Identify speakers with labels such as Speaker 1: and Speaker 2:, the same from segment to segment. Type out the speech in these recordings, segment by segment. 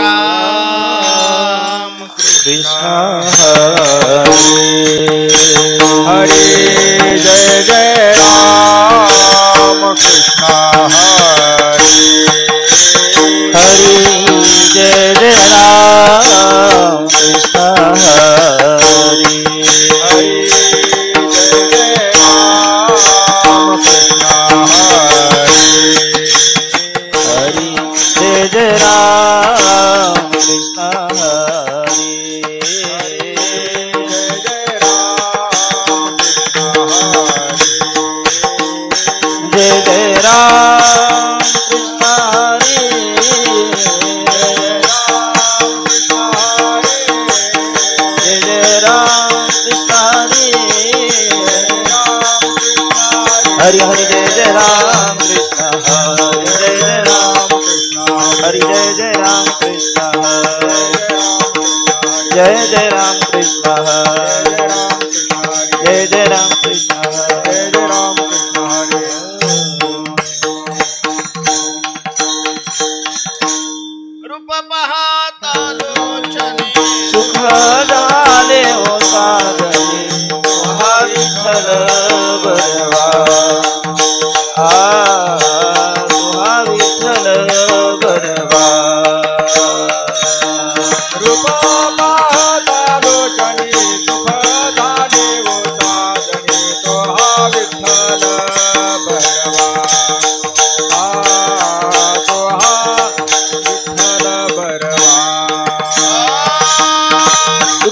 Speaker 1: राम
Speaker 2: कृष्ण हरे जय जय राम कृष्ण हरे जय जय राम कृष्ण हरे जय जय राम कृष्ण हरे जय जय राम कृष्ण हरे जय जय राम कृष्ण हरे हरि हरि जय जय राम कृष्ण हरे जय जय राम हरि जय जय राम कृष्ण हरे जय जय राम कृष्ण हरे जय जय राम कृष्ण हरे जय राम कृष्ण हरे
Speaker 1: रूप पाहता लोचनी
Speaker 2: सुख झाले हो साधने विठ्ठल बरवा विठ्ठल बरवा रूप पाहता लोचनी सुख झाले हो साधने विठ्ठल बरवा विठ्ठल बरवा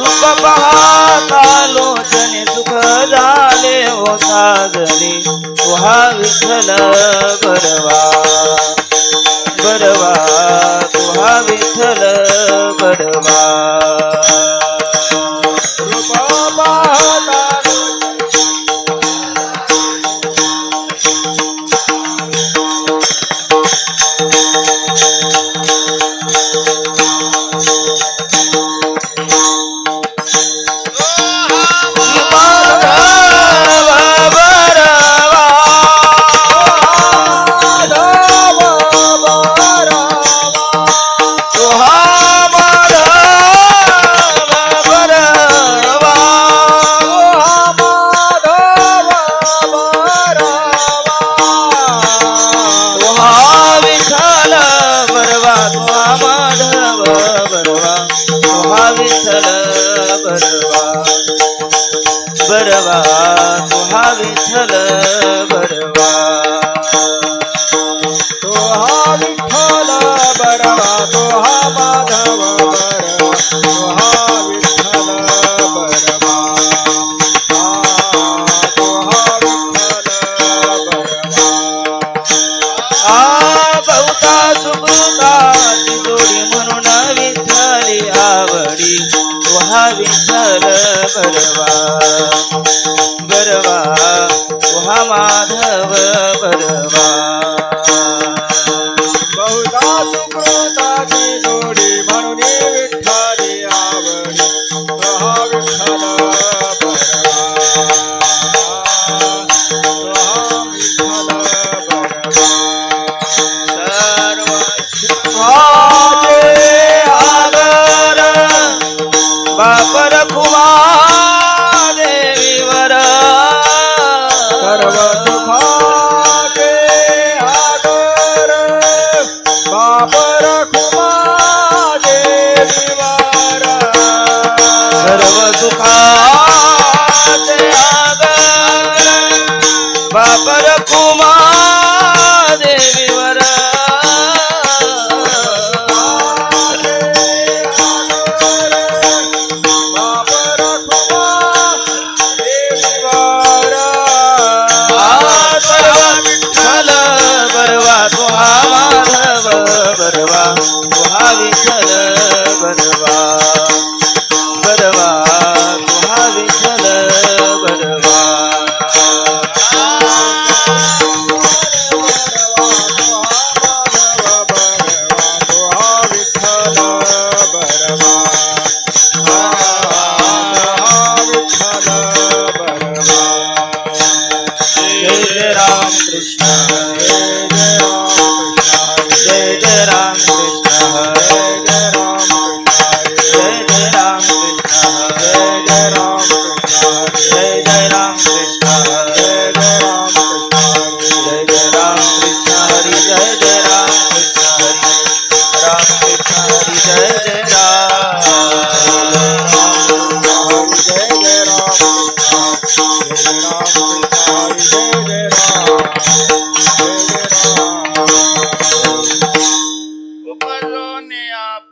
Speaker 2: रूप पाहता लोचने सुख झाले हो साधने तुहा विठ्ठल बरवा बरवा तुहा विठ्ठल बरवा रूप पाहता बरवा तुहा विठ्ठल बरवा तुहा विठ्ठल बरवा तुहा माधव बरवा तुहा विठ्ठल बरवा तुहा विठ्ठल बरवा बहुता सुकृताची जोडी म्हणून विठ्ठली आवडी तुहा विठ्ठल बरवा बरवा तुहा माधव बरवा बहुधा सुकृताची जोडी म्हणून विठ्ठली आवडी तुहा विठ्ठल बरवा तुहा विठ्ठल बरवा सर्व सुखाचे आगर बापर कुमा देवीवर सर्व सुखाचे आगर बापर कुमा देवीवर सर्व सुखाचे आगर बापर कुमा देवीवर बरवा तुहा विठ्ठल बरवा बरवा तुहा विठ्ठल बरवा जय राम कृष्ण जय जय राम कृष्ण जय जय राम जय राम कृष्ण हरि राम कृष्ण हरि जय जय राम
Speaker 3: जय जय राम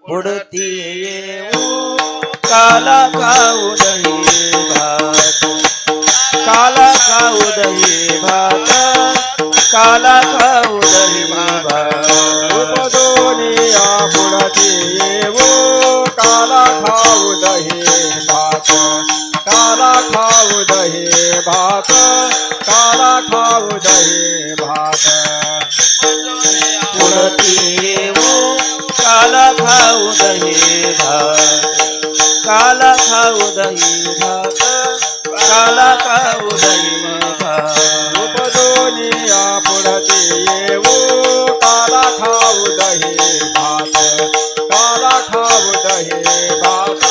Speaker 2: पुढती येऊ काला खाऊ दही भात काला खाऊ दही भात काला खाऊ दही भात
Speaker 3: उपदोनिया पुढती येऊ काला खाऊ दही भात काला खाऊ दही भात काला खाऊ दही भात
Speaker 2: पुढती येऊ काला खाऊ दही भात काला खाऊ दही भात काला खाऊ दही भात
Speaker 3: उपदोनिया पुढती येऊ काला खाऊ दही भात काला खाऊ दही भात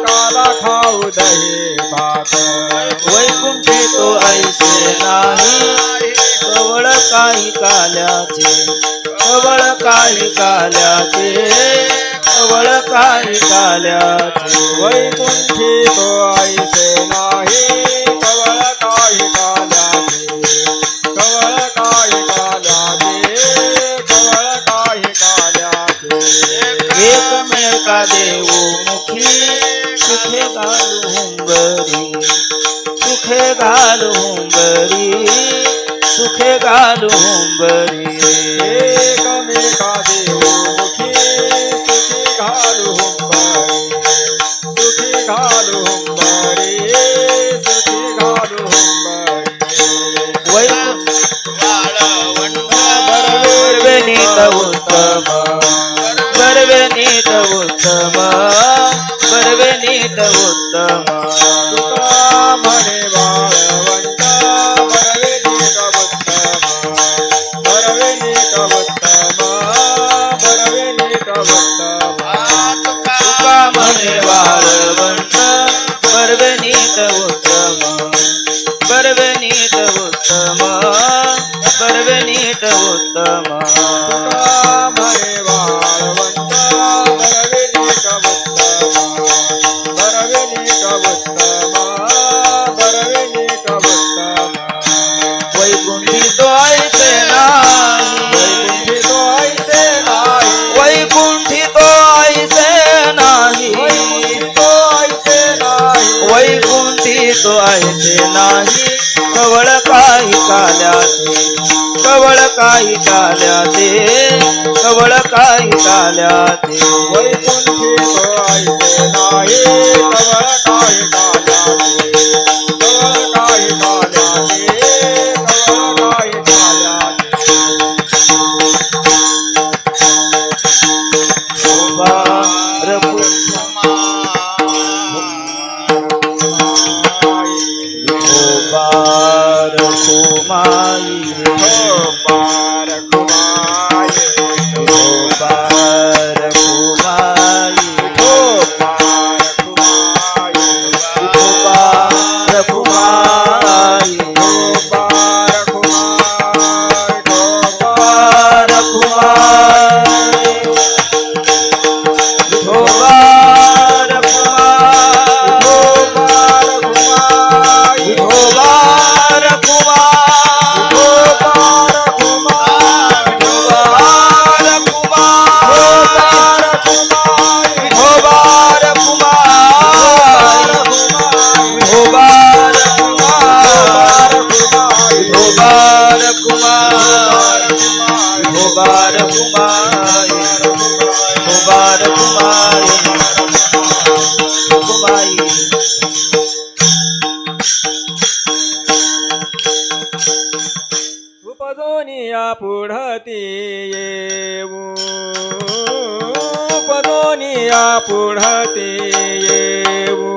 Speaker 3: काला खाऊ दही भात
Speaker 2: वैकुंठी तो ऐसे नाही कवळ काही काल्याचे कवळ काही काल्याचे कवळ काही काल्याचे
Speaker 3: वैकुंठी तो ऐसे नाही कवळ काही काल्याचे कवळ काही काल्याचे कवळ काही काल्याचे
Speaker 2: एकमेका देऊ मुखी सुखे घालू हुंबरी सुखे घालू हुंबरी सुखे घालू हुंबरी
Speaker 3: एकमेका देऊ मुखी सुखी घालू हुंबरी सुखी घालू हुंबरी सुखी घालू हुंबरी
Speaker 2: बरवेनीत उत्तम बरवेनीत उत्तम बरवेनीत उत्तम
Speaker 3: तुका म्हणे बाळवंत बरवेनीत उत्तम बरवेनीत उत्तम बरवेनीत उत्तम
Speaker 2: तुका म्हणे वाळवंत बरवेनीत उत्तम बरवेनीत उत्तम बरवेनीत उत्तम
Speaker 3: तुका म्हणे बाळवंत बरवेनीत उत्तम बरवेनीत उत्तम बरवेनीत उत्तम
Speaker 2: वैकुंठी तो ऐसे नाही
Speaker 3: वैकुंठी तो ऐसे नाही
Speaker 2: वैकुंठी तो ऐसे नाही
Speaker 3: वैकुंठी तो ऐसे नाही
Speaker 2: वैकुंठी तो ऐसे नाही कवळ काही काल्याचे कवळ काही काल्याचे कवळ काही काल्याचे
Speaker 3: वैकुंठी तो ऐसे नाही कवळ काही काल्याचे कवळ काही काल्याचे कवळ काही काल्याचे
Speaker 2: कुमार कुमार कुमाई
Speaker 3: कुमार कुमार
Speaker 2: कुमार कुमाई
Speaker 3: कुमार कुमार
Speaker 2: कुमार कुमाई
Speaker 3: कुमार कुमार
Speaker 2: कुमार कुमाई कुमार कुमाई कुमार
Speaker 3: उपदोनिया पुढती येऊ उपदोनिया पुढती येऊ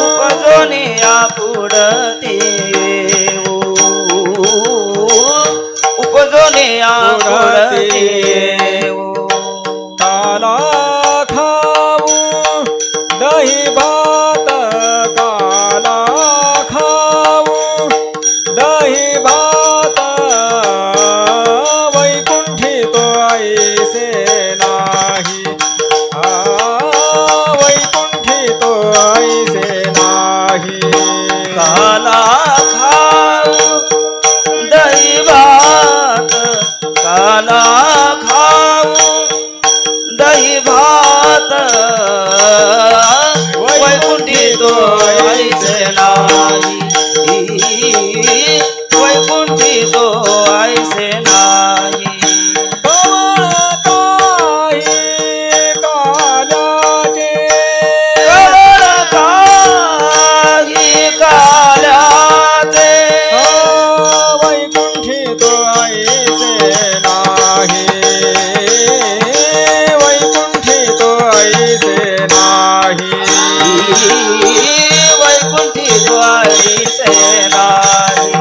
Speaker 2: उपजोनिया पुढती येऊ उपजोनिया पुढती येऊ
Speaker 3: काला खाऊ दही भात काला खाऊ दही भात
Speaker 2: काला खाऊ दही भात वैकुंठी तो ऐसे नाही वैकुंठी तो ऐसे नाही
Speaker 3: कवळ काही काल्याचे
Speaker 2: कवळ काही काल्याचे
Speaker 3: वैकुंठी तो ऐसे नाही वैकुंठी तो ऐसे नाही
Speaker 2: वैकुंठी तो ऐसे नाही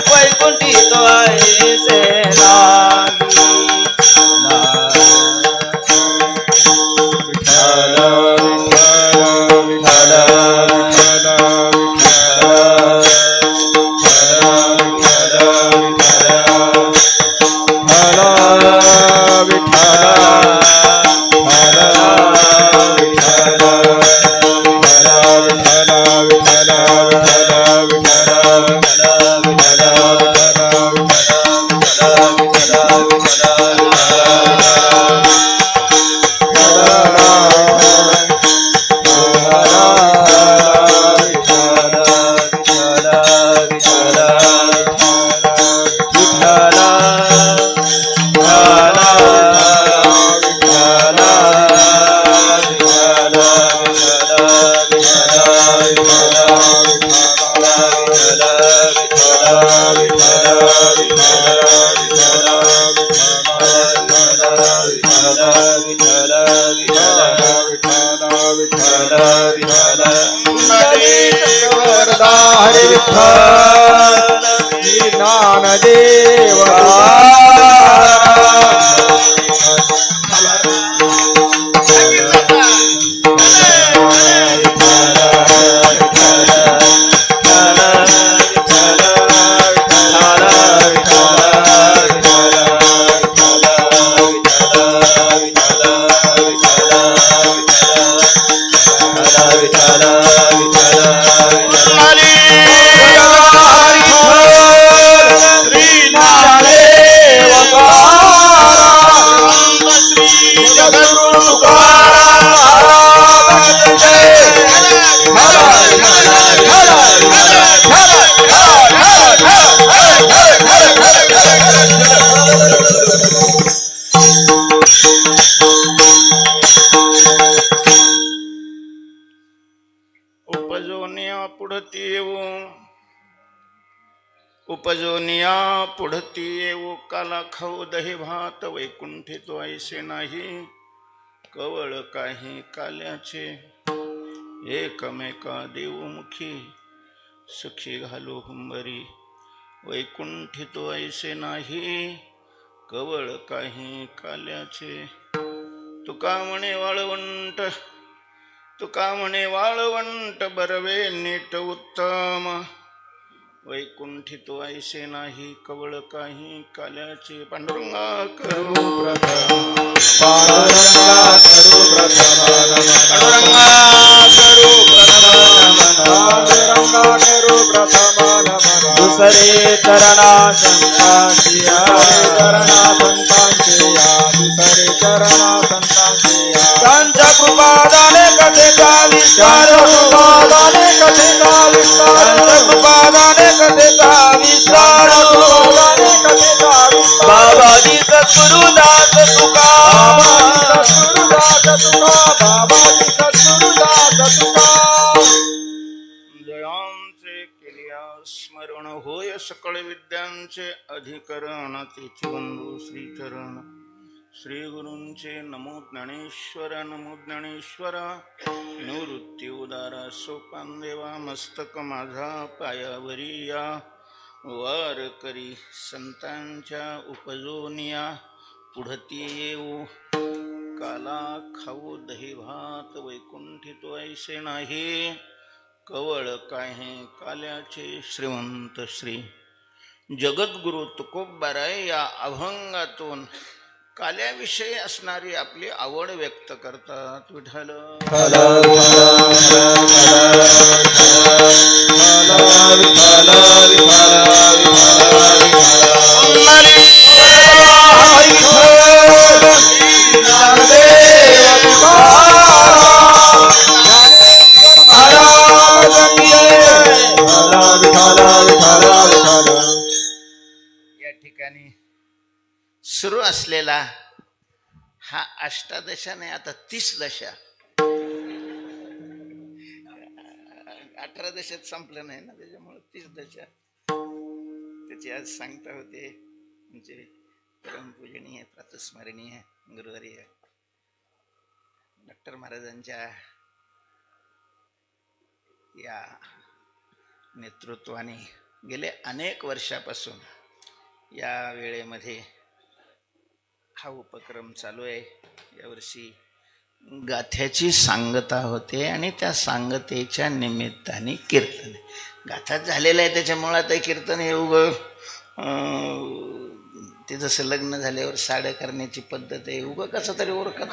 Speaker 2: वैकुंठी तो ऐसे नाही विठ्ठल विठ्ठल
Speaker 3: हरे विठ्ठल ज्ञानदेव
Speaker 1: उपजोनिया पुढती येऊ काला खाऊ दही भात वैकुंठी तो ऐसे नाही कवळ काही काल्याचे एकमेका देवमुखी सुखी घालू हुंबरी वैकुंठी तो ऐसे नाही कवळ काही काल्याचे तुका म्हणे वाळवंट बरवे नीट उत्तम वैकुंठी तो ऐसे नाही कवळ काही काल्याचे पांडुरंगा करू प्रथम
Speaker 3: पांडुरंगा करू प्रथम
Speaker 1: पांडुरंगा करू प्रथम
Speaker 3: पांडुरंगा करू प्रथम नमन
Speaker 2: दुसरे चरणा संतांचिया
Speaker 3: चरणा संतांचिया दुसरे चरणा संतांचिया
Speaker 2: त्यांच्या कृपादाने कथेचा विस्तार
Speaker 3: कृपादाने कथेचा विस्तार
Speaker 2: त्यांच्या कृपादाने कथेचा विस्तार
Speaker 3: कथेचा विस्तार
Speaker 2: बाबाजी सद्गुरुदास तुका
Speaker 3: सद्गुरुदास तुका बाबाजी सद्गुरुदास तुका
Speaker 1: जयांचे केल्या स्मरण होय सकळ विद्यांचे अधिकरण तेचे बंधू श्रीचरण श्री गुरूंचे नमो ज्ञानेश्वर निवृत्ती उदारा सोपान देवा मस्तक माझा पायावरी या वार करी संतांच्या उपजोनिया पुढती येऊ काला खाऊ दही भात वैकुंठी तो ऐसे नाही कवळ काही काल्याचे श्रीमंत श्री जगद्गुरु तुकोबाराय या अभंगातून काल्याविषयी असणारी आपली आवड व्यक्त करतात. विठ्ठल
Speaker 2: विठ्ठल
Speaker 1: सुरू असलेला हा अष्टादशा नाही, आता 30 दशा. 18 दशात संपलं नाही ना, त्याच्यामुळे 30 दशा त्याची आज सांगता होते. म्हणजे परमपूजनीय प्रातस्मरणीय गुरुवर्य डॉक्टर महाराजांच्या या नेतृत्वाने गेले अनेक वर्षापासून या वेळेमध्ये हा उपक्रम चालू आहे. यावर्षी गाथ्याची सांगता होते आणि त्या सांगतेच्या निमित्ताने कीर्तन. गाथा झालेलं आहे त्याच्यामुळे आता कीर्तन हे ते जसं लग्न झाल्यावर साड्या करण्याची पद्धत आहे, उगं कसं तरी ओरखत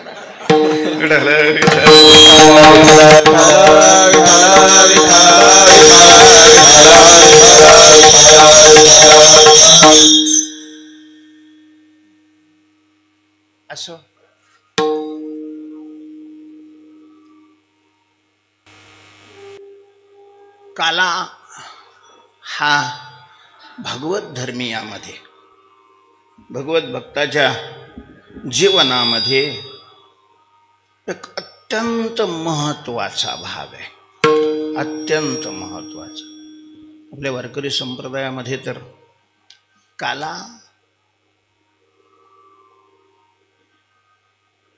Speaker 1: असो. काला हा भगवत धर्मीयामध्ये, भगवत भक्ताच्या जीवनामध्ये एक अत्यंत महत्वाचा भाग आहे, अत्यंत महत्वाचा. आपल्या वारकरी संप्रदायामध्ये तर काला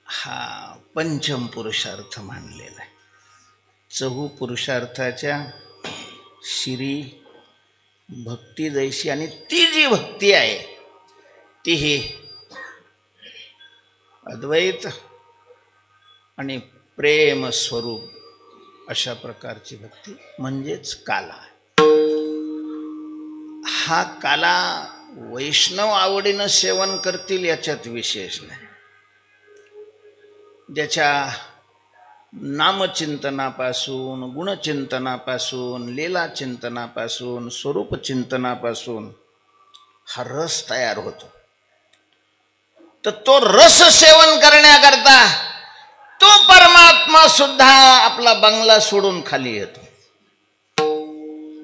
Speaker 1: हा पंचम पुरुषार्थ मानलेला आहे. चहू पुरुषार्थाच्या शिरी भक्ती जैशी, आणि ती जी भक्ती आहे ती ही अद्वैत आणि प्रेम स्वरूप अशा प्रकारची भक्ती म्हणजेच काला. हा काला वैष्णव आवडीनं सेवन करतील याच्यात विशेष नाही. ज्याच्या नामचिंतनापासून, गुणचिंतनापासून, लीला चिंतनापासून, स्वरूप चिंतनापासून हा रस तयार होतो, तर तो रस सेवन करण्याकरता तो परमात्मा सुद्धा आपला बंगला सोडून खाली येतो.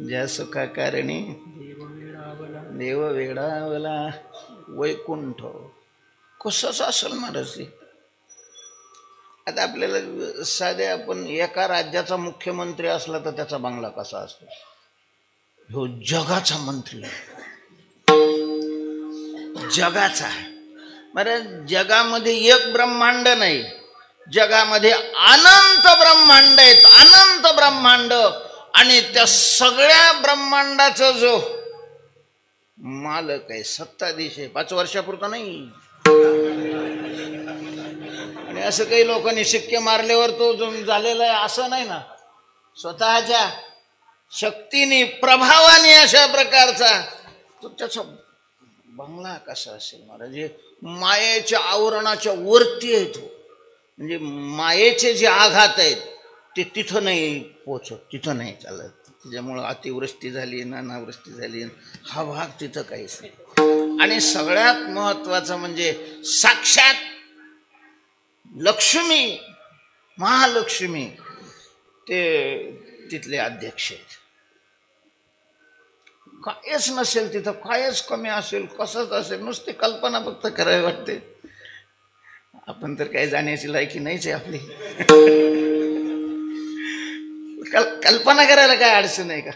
Speaker 1: ज्या सुखाकारणी देव वेडावला वैकुंठ. कसंच असेल महाराज. आता आपल्याला साध्या आपण एका राज्याचा मुख्यमंत्री असला तर त्याचा बंगला कसा असतो, हो जगाचा मंत्री, जगाचा. बरं, जगामध्ये एक ब्रह्मांड नाही, जगामध्ये अनंत ब्रह्मांड आहेत, अनंत ब्रह्मांड. आणि त्या सगळ्या ब्रह्मांडाचा जो मालक आहे, सत्ताधीश आहे, 5 वर्षापुरता नाही. आणि असं काही लोकांनी शिक्के मारल्यावर तो झालेला आहे असं नाही ना, स्वतःच्या शक्तीने, प्रभावाने अशा प्रकारचा तो त्याचा बंगला कसा असेल महाराज. मायेच्या आवरणाच्या वरती आहे तो. म्हणजे मायेचे जे आघात आहेत ते तिथं नाही पोचत, तिथं नाही चालत. त्याच्यामुळं अतिवृष्टी झाली, नानावृष्टी झाली, हा भाग तिथं काहीच नाही. आणि सगळ्यात महत्वाचं म्हणजे साक्षात लक्ष्मी, महालक्ष्मी ते तिथले अध्यक्ष आहेत. कायच नसेल तिथं, कायच कमी असेल, कसंच असेल, नुसती कल्पना फक्त करावी वाटते. आपण तर काही जाण्याची लायकी नाहीच आहे आपली. कल्पना करायला काय अडचण आहे का?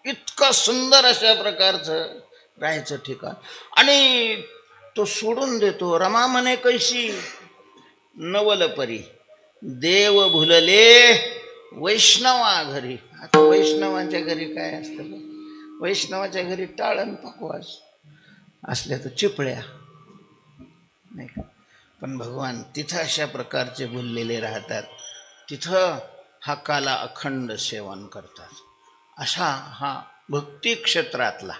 Speaker 1: इतकं सुंदर अशा प्रकारचं राहायचं ठिकाण. आणि तो सोडून देतो. रमा म्हणे कैशी नवल परी, देव भुलले वैष्णवा घरी. आता वैष्णवांच्या घरी काय असतं? वैष्णवाच्या घरी टाळण पकवास असल्या तर चिपळ्या नाही का. पण भगवान तिथं अशा प्रकारचे बोललेले राहतात, तिथं हा काला अखंड सेवन करतात. अशा हा भक्ती क्षेत्रातला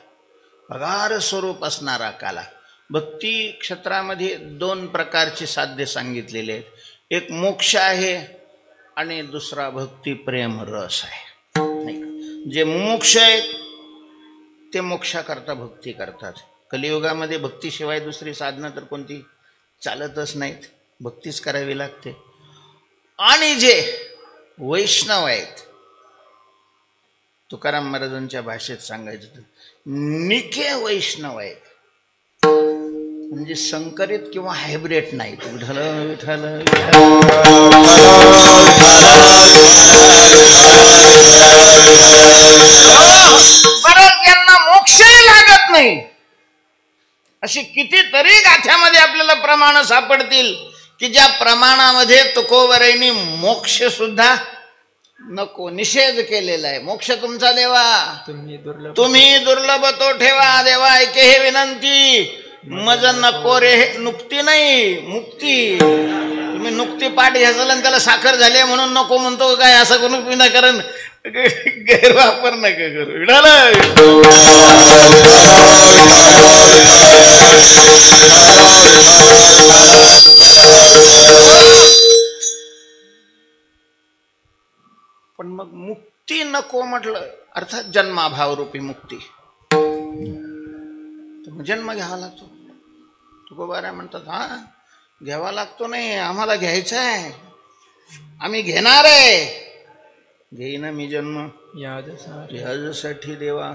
Speaker 1: पगार स्वरूप असणारा काला. भक्ती क्षेत्रामध्ये 2 प्रकारचे साध्य सांगितलेले आहेत. एक मोक्ष आहे आणि दुसरा भक्ती प्रेम रस आहे नाही का. जे मोक्ष आहेत ते मोक्षाकरता भक्ती करतात. कलियुगामध्ये भक्तीशिवाय दुसरी साधनं तर कोणती चालतच नाहीत, भक्तीच करावी लागते. आणि जे वैष्णव आहेत, तुकाराम महाराजांच्या भाषेत सांगायचं तर निके वैष्णव आहेत. म्हणजे संकरित किंवा हायब्रिड नाही. विठ्ठल विठ्ठल बरं, यांना मोक्षही लागत नाही. अशी कितीतरी गाथ्यामध्ये आपल्याला प्रमाण सापडतील की ज्या प्रमाणामध्ये तुकोबरायांनी मोक्ष सुद्धा नको निषेध केलेला आहे. मोक्ष तुमचा देवा, तुम्ही दुर्लभ तो ठेवा. देवा ऐके हे विनंती, मज नको रे नुक्ती नाही मुक्ती. तुम्ही नुक्ती पाठ घ्यायचं आणि त्याला साखर झाली म्हणून नको म्हणतो काय, असं कोणी विनाकारण गैरवापर नका करू. पण मग मुक्ती नको म्हटलं, अर्थात जन्माभाव रूपी मुक्ती. जन्म घ्यावा लागतो. तुकोबारा म्हणतात हा घ्यावा लागतो नाही, आम्हाला घ्यायचा आहे, आम्ही घेणार आहे. घेईन मी जन्म यासाठी देवा,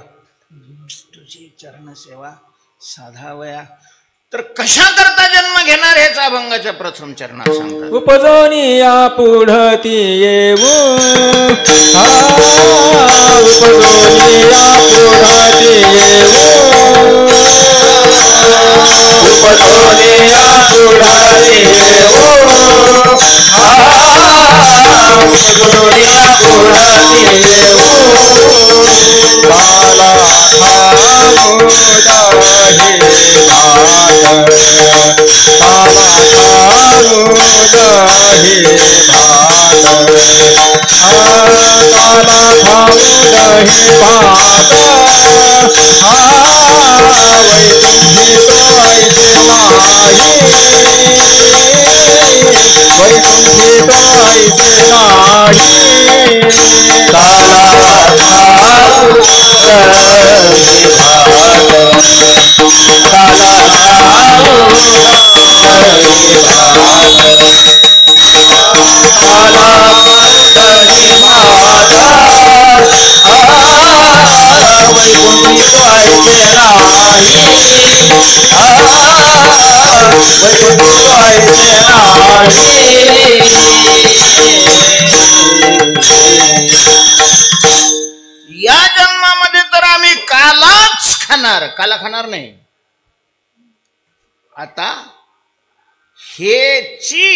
Speaker 1: तुझी चरण सेवा साधावया. तर कशा करता जन्म घेणार हेच अभंगाच्या प्रथम चरणात सांगतात.
Speaker 2: उपजोनी या पुढती येऊ, उपजोनी या पुढती येऊ, उपजोनी या पुढती येऊ, उपजोनी या पुढती येऊ. काला
Speaker 1: या जन्मामध्ये तर आम्ही कालाच खाणार, काला खाणार नाही. आता हेची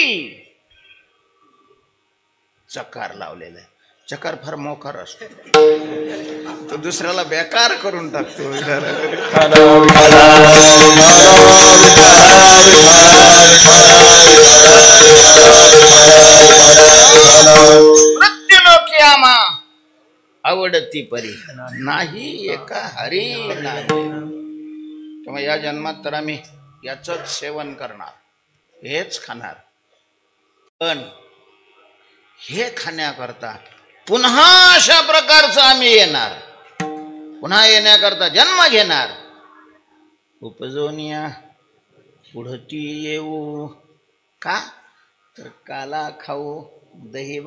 Speaker 1: चकार लावलेला आहे. चकार फार मोकार असतो, तो दुसऱ्याला बेकार करून टाकतो. मृत्यूलोकी आम्हा आवडती परी नाही एका हरी नाही. तेव्हा या जन्मात तर आम्ही याच सेवन करणार, हेच खाणार. पण हे खाण्याकरता पुन्हा अशा प्रकारचं आम्ही येणार, पुन्हा येण्याकरता जन्म घेणार. उपजोनिया पुढती येऊ, का तर काला खाऊ. दही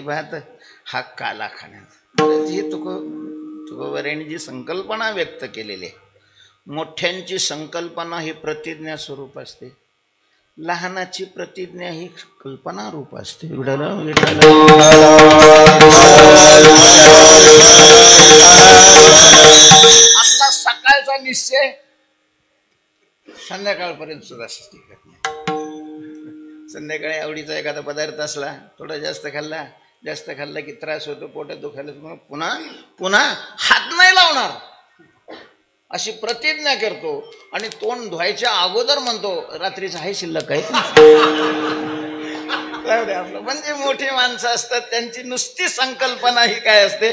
Speaker 1: भात हा काला खाण्याचा. ही तुकोबारायांनी जी संकल्पना व्यक्त केलेली आहे, मोठ्यांची संकल्पना ही प्रतिज्ञा स्वरूप असते, लहानाची प्रतिज्ञा ही कल्पना रूप असते. आपला सकाळचा निश्चय संध्याकाळपर्यंत सुद्धा ठीक आहे. संध्याकाळी आवडीचा एखादा पदार्थ असला, थोडा जास्त खाल्ला की त्रास होतो, पोटात दुखायला, पुन्हा पुन्हा हात नाही लावणार अशी प्रतिज्ञा करतो. आणि तोंड धुवायच्या अगोदर म्हणतो रात्रीचं आहे शिल्लक आहे. आपलं म्हणजे मोठी माणसं असतात, त्यांची नुसती संकल्पना ही काय असते,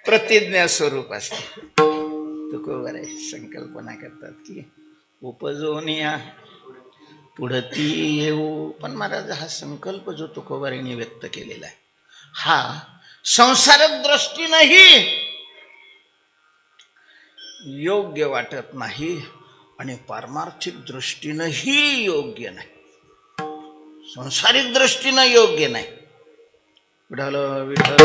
Speaker 1: प्रतिज्ञा स्वरूप असते. तुकोबारे संकल्पना करतात की उपजोनिया पुढती येऊ. पण महाराज हा संकल्प जो तुकोबारांनी व्यक्त केलेला आहे, हा संसारिक दृष्टीनंही योग्य वाटत नाही आणि पारमार्थिक दृष्टीनंही योग्य नाही, संसारिक दृष्टीनं योग्य नाही. विठ्ठल विठ्ठल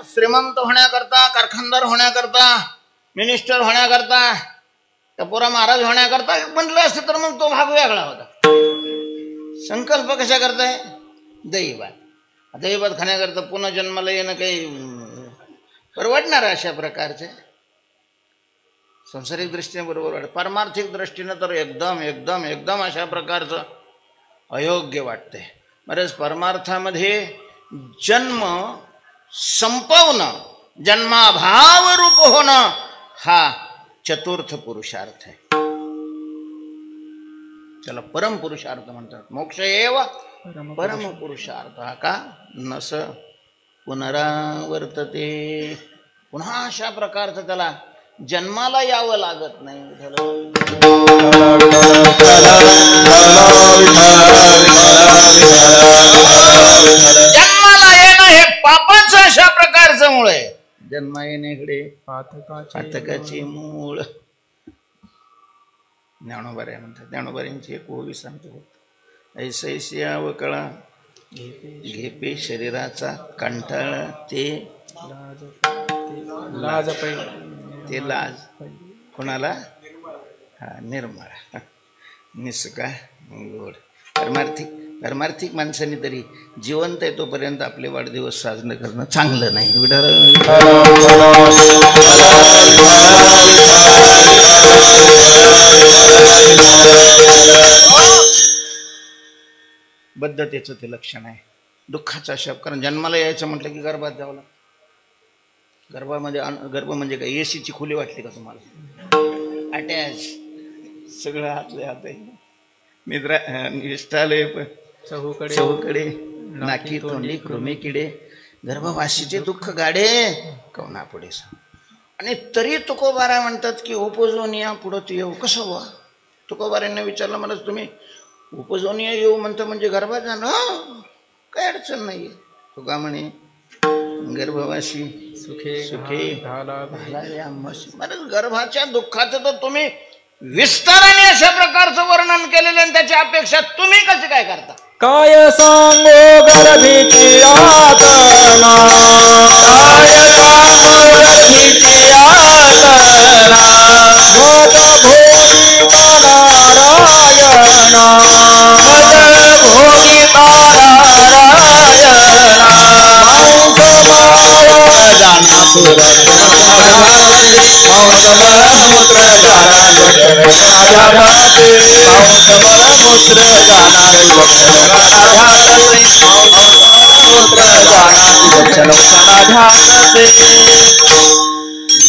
Speaker 1: श्रीमंत होण्याकरता, कारखानदार होण्याकरता, मिनिस्टर होण्याकरता, टपोरा महाराज होण्याकरता म्हटलं असतं तर मग तो भाग वेगळा होता. संकल्प कशा करताय? दैवात. दैवात खाण्याकरता पुन्हा जन्माला येणं काही परवडणार अशा प्रकारचे सांसारिक दृष्टीने बरोबर वाटत. पारमार्थिक दृष्टीनं तर एकदम एकदम एकदम अशा प्रकारचं अयोग्य वाटते. बरेच परमार्थामध्ये जन्म संपवणं, जन्माभाव रूप होणं हा चतुर्थ पुरुषार्थ आहे. त्याला परम पुरुषार्थ म्हणतात. मोक्ष एव परम पुरुषार्थ का नस पुनरावर्तते. पुन्हा अशा प्रकारचं त्याला जन्माला यावं लागत नाही. जन्माला येणं हे पापाचं अशा प्रकारचं मूळ आहे. जन्मा येण्याकडे पातकाची मूळ. ज्ञानोबारे म्हणतात. ज्ञानोबाऱ्यांची एक ओवी सांगतो. ऐसैसी अवकळा घेपे शरीराचा कंटाळ ते लाज ते लाज कोणाला? हा निर्मळ निसका गोड. परमार्थिक माणसाने तरी जिवंत आहे तोपर्यंत आपले वाढदिवस साजरे करणं चांगलं नाही. बद्धतेचं ते लक्षण आहे. दुःखाचा शब्द. कारण जन्माला यायचं म्हटलं की गर्भात जावं लागतं. गर्भामध्ये गर्भ म्हणजे काय? एसीची खोली वाटली का तुम्हाला? अटॅच सगळं हातले हात आहे. निद्रा निष्ठालय चहूकडे नाकी तोंडी कृमी किडे. गर्भवासीचे दुःख गाडे कवना पुढे सांग. आणि तरी तुकोबारा म्हणतात की उपजून या पुढं तू येऊ. कसं वा? तुकोबारांना विचारलं मला, तुम्ही उपजून येऊ म्हणतं म्हणजे गर्भात जाणं काय अडचण नाही. तुका म्हणे गर्भवासी सुखे गर्भाच्या दुःखाचं तर तुम्ही विस्ताराने अशा प्रकारचं वर्णन केलेलं आणि त्याची अपेक्षा तुम्ही कशी काय करता?
Speaker 2: काय सांगो गर्भीची यातना, काय सांगो गर्भीची यातना, भोग भोगिता नारायणा, भोग भोगिता नारायणा,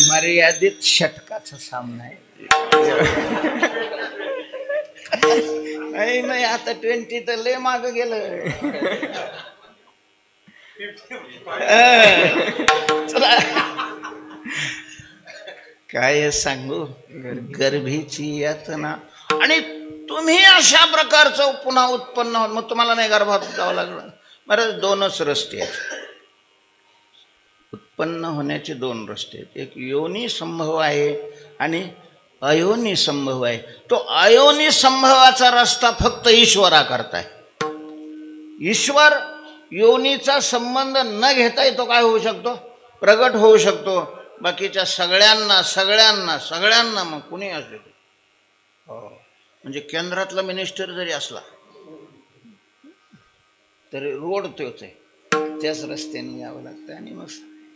Speaker 1: मर्यादित षटकाचा सामना आहे. नाही आता 20 तर लय माग गेलं. काय सांगू गर्भीची यातना. आणि तुम्ही अशा प्रकारचं पुन्हा उत्पन्न होत. मग तुम्हाला नाही गर्भात जावं लागलं. बरं, दोनच रस्ते आहेत उत्पन्न होण्याचे. 2 रस्ते आहेत. एक योनी संभव आहे आणि अयोनी संभव आहे. तो अयोनी संभवाचा रस्ता फक्त ईश्वरा करताय. ईश्वर योनीचा संबंध न घेता तो काय होऊ शकतो? प्रगट होऊ शकतो. बाकीच्या सगळ्यांना मग कुणी असू दे. म्हणजे केंद्रातला मिनिस्टर जरी असला तरी रोड तोच आहे. त्याच रस्त्याने यावं लागतं. आणि मग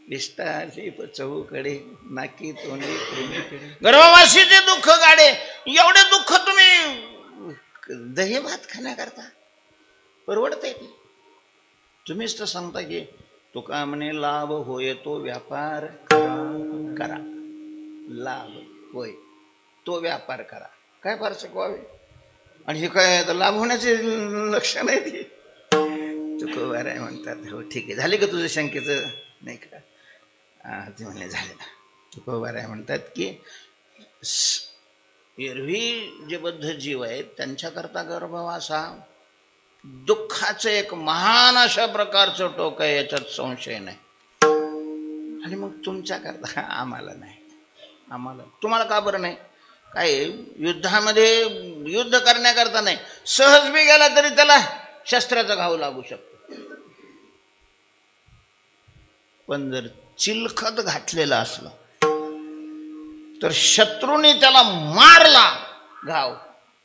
Speaker 1: विस्तार चहूकडे नाकी तोंडी गर्भवासीचे दुःख गाडे. एवढे दुःख तुम्ही दही भात खाण्याकरता परवडत आहे. तुम्हीच तर सांगता की तुका म्हणे लाभ होय तो व्यापार करा. लाभ होय तो व्यापार करा. काय फार शिकवावे? आणि हे काय आता लाभ होण्याचे लक्षण आहे ती. तुकोबार आहे म्हणतात. हो ठीक आहे, झाले का तुझं शंकेचं? नाही का? ते म्हणले झाले ना. तुकोबार आहे म्हणतात की एरवी जे बद्ध जीव आहेत त्यांच्याकरता गर्भवास हा दुःखाचं एक महान अशा प्रकारचं टोक आहे. याच्यात संशय नाही. आणि मग तुमच्याकरता आम्हाला नाही. आम्हाला तुम्हाला का बरं नाही? काय युद्धामध्ये युद्ध करण्याकरता नाही, सहज बी गेला तरी त्याला शस्त्राचा घाव लागू शकतो. पण जर चिलखत घातलेला असलं तर शत्रूने त्याला मारला घाव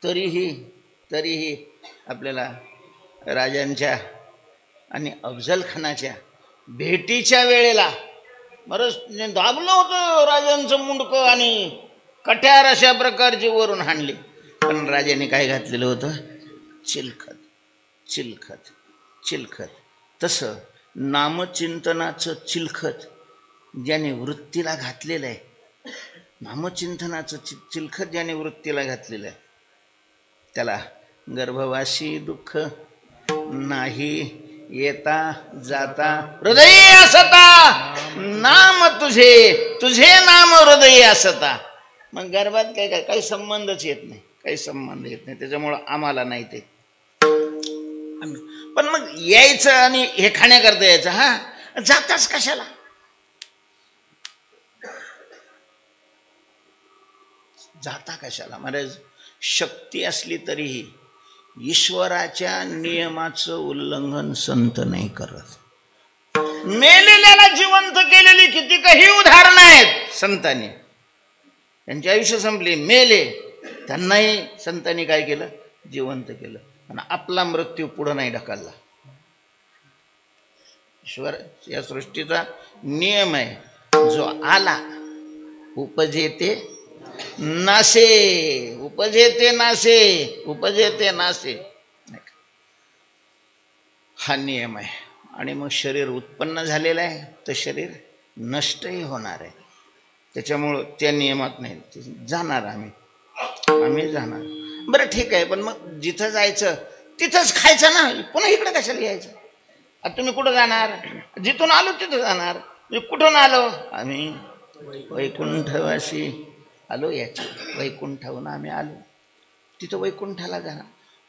Speaker 1: तरीही आपल्याला राजांच्या आणि अफजल खानाच्या भेटीच्या वेळेला बरंच दाबलं होतं राजांचं मुंडकं आणि कट्यार अशा प्रकारची वरून हाणली. पण राजाने काय घातलेलं होतं? चिलखत. तसं नामचिंतनाचं चिलखत ज्याने वृत्तीला घातलेलं आहे, नामचिंतनाचं चिलखत ज्याने वृत्तीला घातलेलं आहे त्याला गर्भवासी दुःख नाही येता जाता. हृदयी असता नाम तुझे नाम हृदयी असता. मग गर्भात काही संबंधच येत नाही, त्याच्यामुळं आम्हाला नाही ते. पण मग यायचं आणि हे खाण्याकरता यायचं. हा, जाताच कशाला? जाता कशाला महाराज? शक्ती असली तरीही ईश्वराच्या नियमाचं उल्लंघन संत नाही करत. मेलेल्याला जिवंत केलेली किती काही उदाहरणं आहेत संतांनी. त्यांची आयुष्य संपली, मेले, त्यांनाही संतांनी काय केलं? जिवंत केलं. आणि आपला मृत्यू पुढं नाही ढकलला. ईश्वर या सृष्टीचा नियम आहे, जो आला उपजेते नासे, हा नियम आहे. आणि मग शरीर उत्पन्न झालेलं आहे तर शरीर नष्टही होणार आहे. त्याच्यामुळं त्या नियमात नाही जाणार. आम्ही जाणार. बरं ठीक आहे, पण मग जिथं जायचं तिथंच खायचं ना, पुन्हा इकडे कशाला यायचं? आता तुम्ही कुठं जाणार? जिथून आलो तिथं जाणार. कुठून आलो? आम्ही वैकुंठवासी आलो. याच्या वैकुंठाहून आम्ही आलो, तिथं वैकुंठाला जाणार.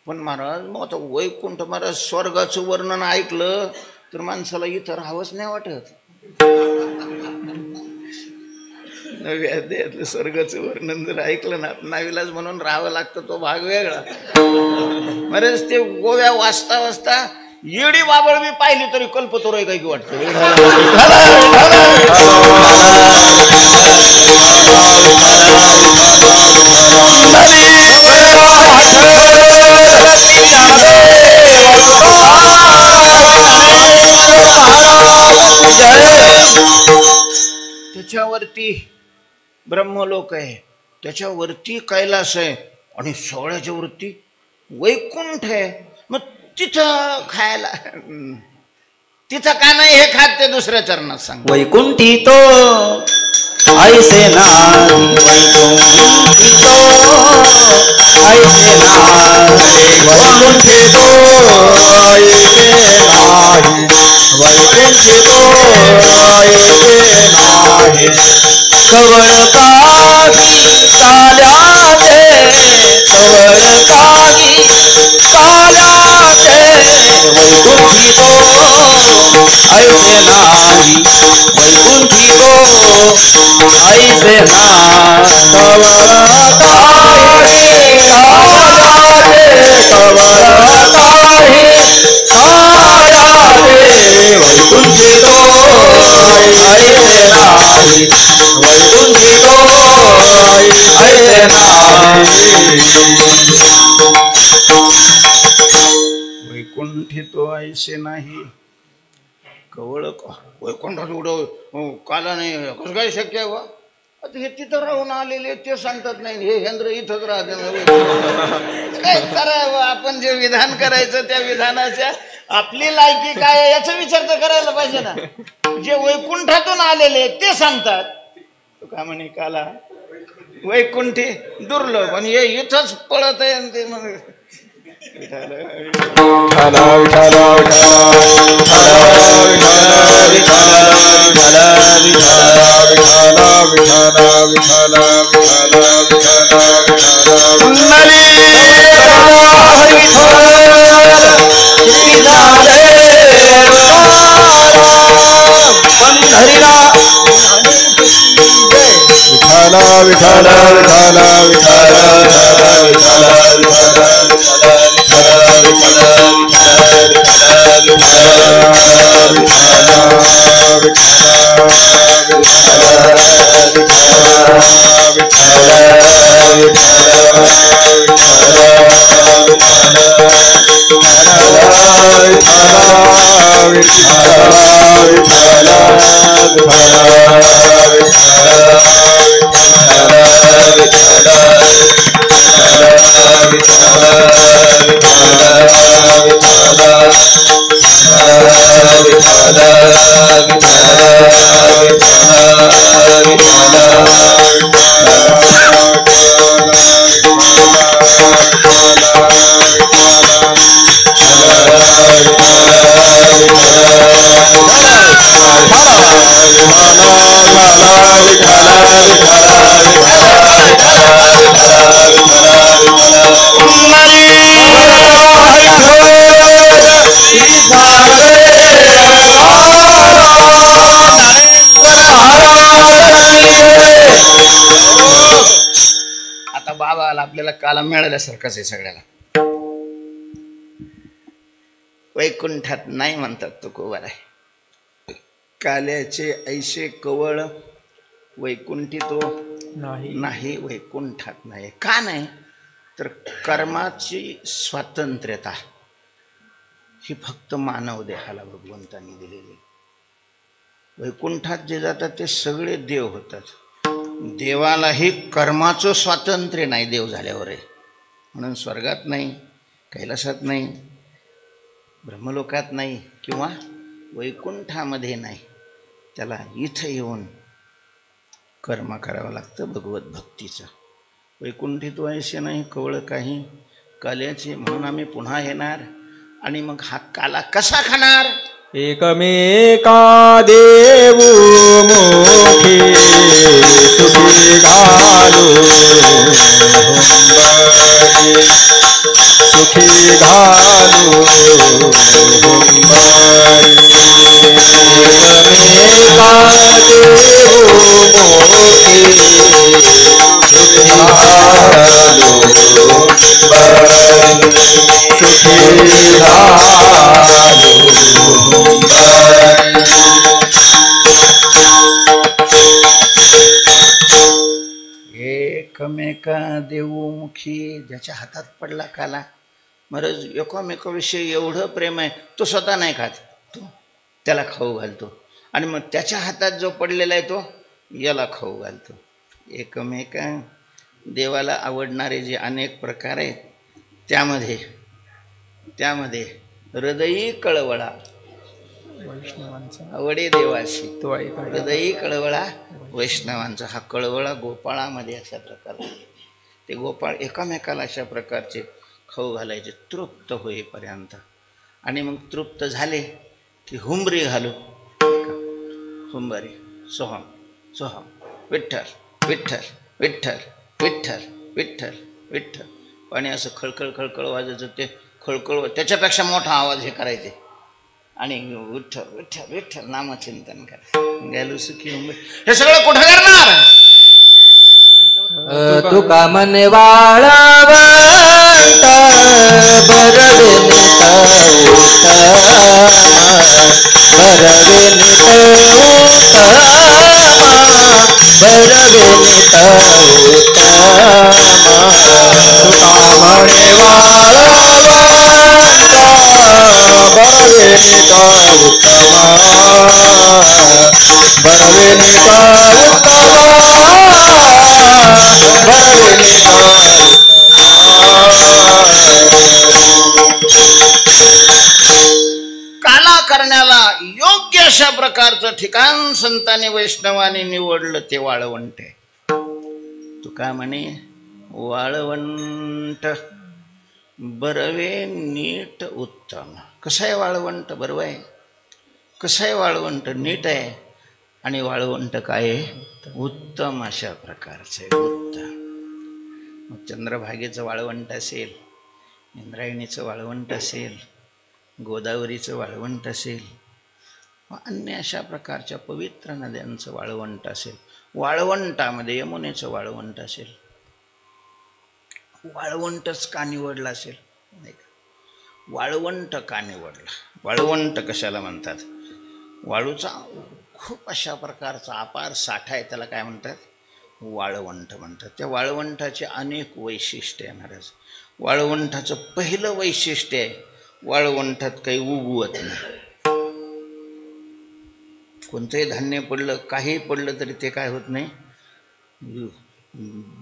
Speaker 1: पण महाराज मग आता वैकुंठ, महाराज स्वर्गाचं वर्णन ऐकलं तर माणसाला इथं राहावंच नाही वाटत. नव्या अध्यायातलं स्वर्गाचं वर्णन जर ऐकलं ना, नाविलाज म्हणून राहावं लागतं, तो भाग वेगळा. महाराज ते गोव्या वाचता येडी बाबळवी पाहिली तरी कल्पतरू आहे काही वाटतं. त्याच्यावरती ब्रह्मलोक आहे, त्याच्यावरती कैलास आहे आणि सगळ्याच्या वरती वैकुंठ आहे. मग तिथं खायला तिथं का नाही हे खात ते दुसऱ्या चरणात सांग.
Speaker 2: वैकुंठी तो ऐसे नाही, वैकुंठी तो ऐसे नाही, वैकुंठी तो ऐसे नाही, वैकुंठी तो ऐसे नाही. कवळ काही चाल्याचे, कवळ काही चाल्याचे, वैकुंठी तो ऐसे नाही, वैकुंठी तो ऐसे ना. कवळ काही चाल्याचे, कवळ काही चाल्याचे, वैकुंठी तो ऐसे नाही, वैकुंठी तो ऐसे नाही.
Speaker 1: वैकुंठी तो ऐसे नाही. कवळ वैकुंठात एवढं काला नाही कसं काय शक्य आहे? आता हे तिथं राहून आलेले ते सांगतात नाही, हे हेंद्र इथंच राहते. काय करावं? आपण जे विधान करायचं त्या विधानाच्या आपली लायकी काय आहे याचा विचार तर करायला पाहिजे ना. जे वैकुंठातून आलेले ते सांगतात. का म्हणे काला वैकुंठी दुर्लभ आणि हे इथंच पळत आहे. आणि ते म्हणे
Speaker 3: विठ्ठल
Speaker 1: आता बाबाला आपल्याला काला मिळाल्यासारखंच आहे सगळ्याला. वैकुंठात नाही म्हणतात तो कोवर आहे. काल्याचे ऐशे कवळ वैकुंठी तो नाही, वैकुंठात नाही. का नाही तर कर्माची स्वातंत्र्यता ही फक्त मानव देहाला भगवंतांनी दिलेली. वैकुंठात जे जातात ते सगळे देव होतात. देवालाही कर्माचं स्वातंत्र्य नाही देव झाल्यावर आहे. म्हणून स्वर्गात नाही, कैलासात नाही, ब्रह्मलोकात नाही किंवा वैकुंठामध्ये नाही. त्याला इथं येऊन कर्म करावं लागतं भगवत भक्तीचं. वैकुंठी तो ऐसे नाही कवळ काही काल्याचे. म्हणून आम्ही पुन्हा येणार आणि मग हा काला कसा खाणार.
Speaker 2: एकमेका देऊ मुखी सुखी घालू सुखी घालू एकमेका देऊ मुखी सुखी घालू सुखी घालू.
Speaker 1: एकमेका देऊमुखी ज्याच्या हातात पडला काला. महाराज एकामेकाविषयी एवढं प्रेम आहे तो स्वतः नाही खात, तो त्याला खाऊ घालतो. आणि मग त्याच्या हातात जो पडलेला आहे तो याला खाऊ घालतो. एकमेका देवाला आवडणारे जे अनेक प्रकार आहेत त्यामध्ये हृदयी कळवळा आवडे देवाशी. हृदयी कळवळा वैष्णवांचा. हा कळवळा गोपाळामध्ये अशा प्रकारचे ते गोपाळ एकामेकाला अशा प्रकारचे खाऊ घालायचे तृप्त होईपर्यंत. आणि मग तृप्त झाले की हुंबरी घालू. हुंबरी सोहम सोहम विठ्ठल विठ्ठल विठ्ठल विठ्ठल विठ्ठल विठ्ठल. आणि असं खळखळ खळखळ वाजायचं. ते खळखळ त्याच्यापेक्षा मोठा आवाज हे करायचे आणि विठ्ठल विठ्ठल विठ्ठल नामचिंतन करा. गेलो सुखी हुंबरी. हे सगळं कुठं करणार.
Speaker 2: तुका मने वाळवंट बरविनित
Speaker 1: काला करण्याला योग्य अशा प्रकारचं ठिकाण संतांनी वैष्णवाने निवडलं ते वाळवंट आहे. तुका म्हणे वाळवंट बरवे नीट उत्तम. कसं आहे वाळवंट. बरोबर आहे. कसं आहे वाळवंट. नीट आहे. आणि वाळवंट काय आहे उत्तम अशा प्रकारचं आहे. उत्तम. मग चंद्रभागेचं वाळवंट असेल, इंद्रायणीचं वाळवंट असेल, गोदावरीचं वाळवंट असेल, अन्य अशा प्रकारच्या पवित्र नद्यांचं वाळवंट असेल. वाळवंटामध्ये यमुनेचं वाळवंट असेल, वाळवंटच का निवडलं असेल नाही का? वाळवंट का निवडला? वाळवंट कशाला म्हणतात? वाळूचा खूप अशा प्रकारचा अपार साठा आहे, त्याला काय म्हणतात? वाळवंट म्हणतात. त्या वाळवंटाचे अनेक वैशिष्ट्य आहे महाराज. वाळवंटाचं पहिलं वैशिष्ट्य आहे, वाळवंटात काही उगवत नाही. कोणतंही धान्य पडलं, काही पडलं तरी ते काय होत नाही,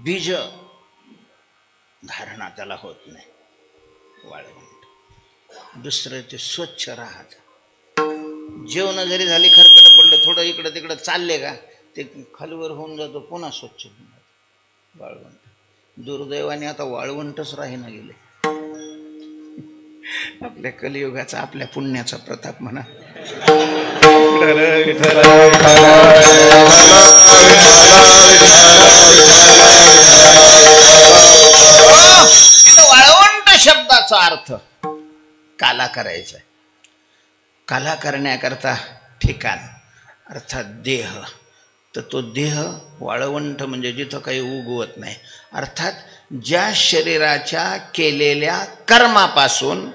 Speaker 1: बीज धारणा त्याला होत नाही वाळवंट. दुसरं ते स्वच्छ राहत. जेवण जरी झाली, खरकट पडलं, थोडं इकडं तिकडं चालले का ते खालीवर होऊन जातं, पुन्हा स्वच्छ होऊन जातं वाळवंट. दुर्दैवाने आता वाळवंटच राहीना गेले. आपल्या कलियुगाचा, आपल्या पुण्याचा प्रताप म्हणा. वाळवंट शब्दाचा अर्थ काला करायचा आहे. काला करण्याकरता ठिकाण अर्थात देह. तर तो देह वाळवंट म्हणजे जिथं काही उगवत नाही, अर्थात ज्या शरीराच्या केलेल्या कर्मापासून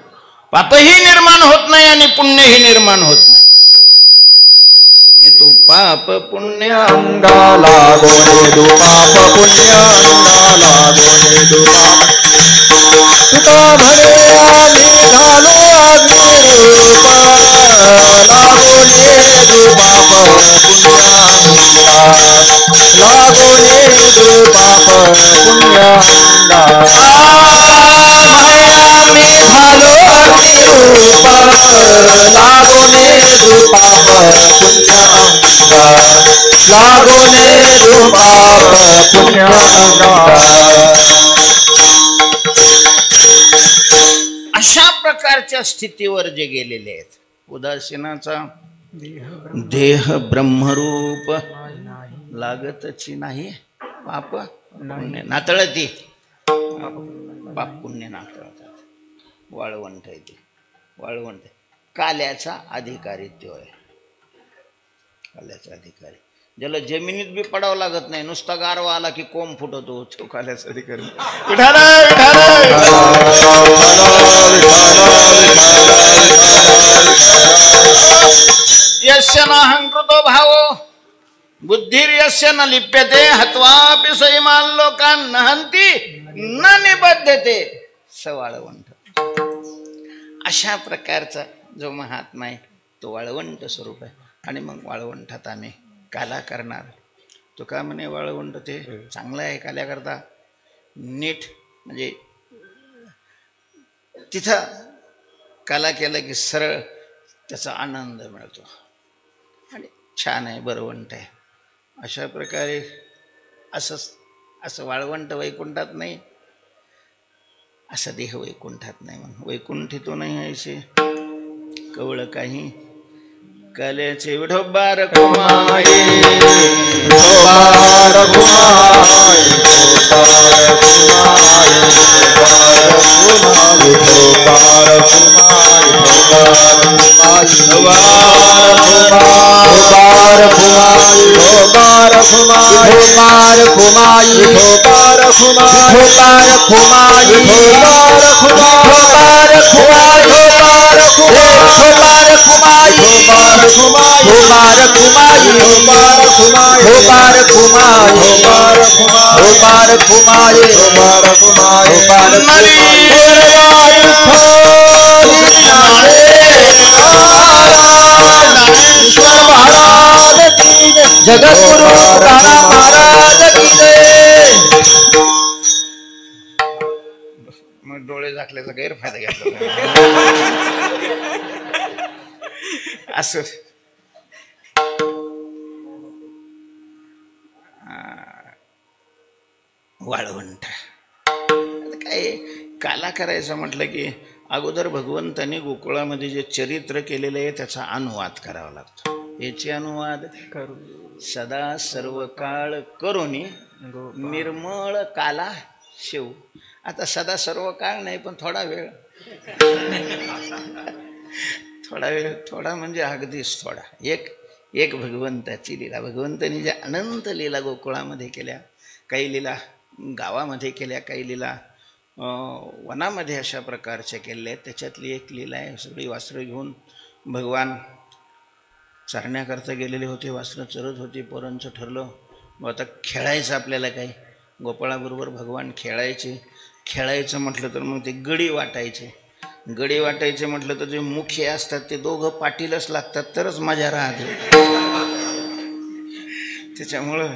Speaker 1: पापही निर्माण होत नाही आणि पुण्यही निर्माण होत नाही. तू पाप पुण्य
Speaker 3: अंगाला गोणे दु पाप पुण्य अंगाला गोणे दु पाप. तुका म्हणे आम्ही घालो अग्निरूप लागोने दु पाप पुण्य अंगाला लागोने दु पाप पुण्य अंगाला. आम्ही घालो अग्निरूप लागोने दु पाप पुण्य लागोने दु पाप पुण्य अंगाला.
Speaker 1: अशा प्रकारच्या स्थितीवर जे गेलेले आहेत. उदासीनाचा देह ब्रह्मरूप लागतची नाही, पाप पुण्य नातळती, पाप पुण्य नातळतात. वाळवंट आहे ते, वाळवंट काल्याचा अधिकारी तो आहे. काल्याचा अधिकारी ज्याला जमिनीत बी पडावं लागत नाही, नुसता गारवा आला की कोंब फुटतो, तो काल्याचा अधिकारी. यस्य नाहंकृतो भावो बुद्धिर्यस्य न लिप्यते हत्वापि सैमान् लोकान् नहन्ति न निबध्यते स वाळवंट. अशा प्रकारचा जो महात्मा आहे तो वाळवंट स्वरूप आहे. आणि मग वाळवंटात आम्ही काला करणार. तो का म्हणे वाळवंट ते चांगलं आहे काल्याकरता, नीट म्हणजे तिथं काला केलं की सरळ त्याचा आनंद मिळतो आणि छान आहे, बरवंट आहे. अशा प्रकारे असं वाळवंट वैकुंठात नाही, असं देह वैकुंठात नाही. म्हणून वैकुंठी तो नाही ऐसे कवळ काही काल्याचे विठोबा रखुमाई
Speaker 3: विठोबा रखुमाई जगद्गुरु महाराज की जय.
Speaker 1: मग डोळे झाकल्याचा गैरफायदा घेतला असं. वाळवंट काय काला करायचं म्हटलं की अगोदर भगवंतांनी गोकुळामध्ये जे चरित्र केलेलं आहे त्याचा अनुवाद करावा लागतो. याचे अनुवाद सदा सर्व काळ करोनी निर्मळ काला शिव. आता सदा सर्व काळ नाही पण थोडा वेळ, थोडा वेळ, थोडा म्हणजे अगदीच थोडा, एक भगवंताची लीला. भगवंतानी ज्या अनंत लीला गोकुळामध्ये केल्या, काही लीला गावामध्ये केल्या, काही लीला वनामध्ये अशा प्रकारच्या केल्या. त्याच्यातली एक लीला आहे, सगळी वासरं घेऊन भगवान चरण्याकरता गेलेले होते. वासरं चरत होती. पोरांचं ठरलं मग आता खेळायचं आपल्याला. काही गोपाळाबरोबर भगवान खेळायचं म्हटलं तर मग ते गडी वाटायचे म्हटलं तर जे मुख्य असतात ते दोघं पाटीलच लागतात, तरच मजा राहते. त्याच्यामुळं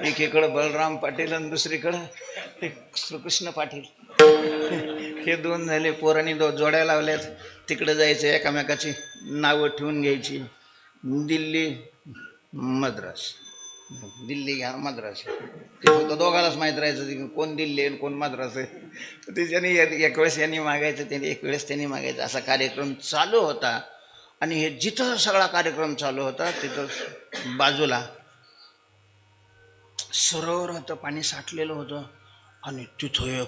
Speaker 1: एकीकडं बलराम पाटील आणि दुसरीकडं श्रीकृष्ण पाटील, हे दोन झाले. पोरांनी जोड्या लावल्यात. तिकडं जायचं, एकामेकाची नावं ठेवून घ्यायची. दिल्ली मद्रास, दिल्ली घ्या मद्रास, ते फक्त दोघालाच माहीत राहायचं कोण दिल्ली आणि कोण मद्रास आहे. त्याच्याने एक वेळेस यांनी मागायचं, त्याने एक वेळेस त्यांनी मागायचं, असा कार्यक्रम चालू होता. आणि हे जिथं सगळा कार्यक्रम चालू होता तिथं बाजूला सरोवर होतं, पाणी साठलेलं होतं. आणि तिथं